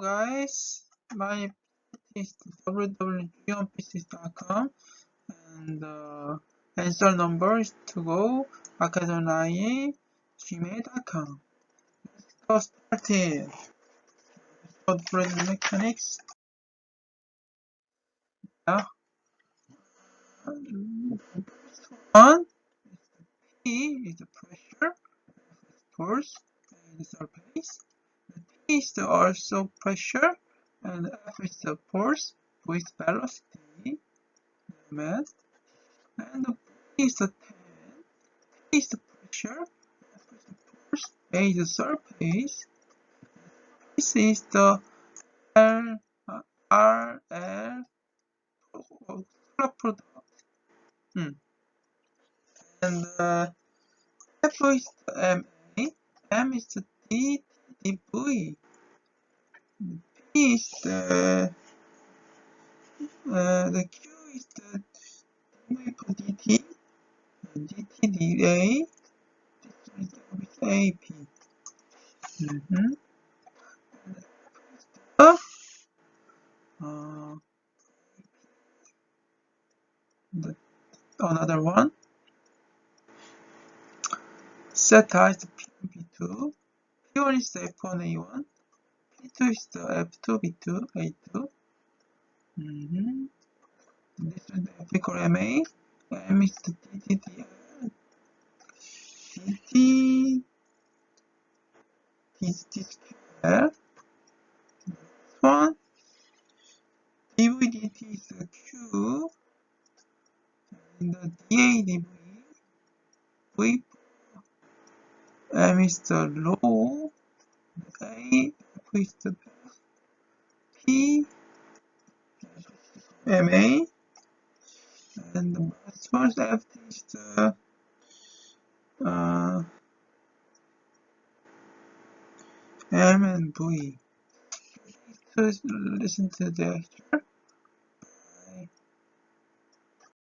guys, my is www.geonpieces.com and the answer number is to go academy@gmail.com. Let's get started. Code breaking mechanics. Yeah. One P is the pressure, force, and the surface. The T is the also pressure, and F is the force with velocity, mass, and the B is the 10. T is the pressure, F is the force, A is the surface, this is the L, R, L, product. And F is the MA, M is the D, dV. P is the Q is the dV for dt, dt dA, this is with AP. Another one. Zeta is the P2, P1 is the F1A1, P2 is the F2B2A2. This is the F equal MA, M is the dt square. This one, dV dt is the Q, and the dA dV, V, M is the rho, A, F is the P, MA, and the source F is the M and V. So listen to the lecture.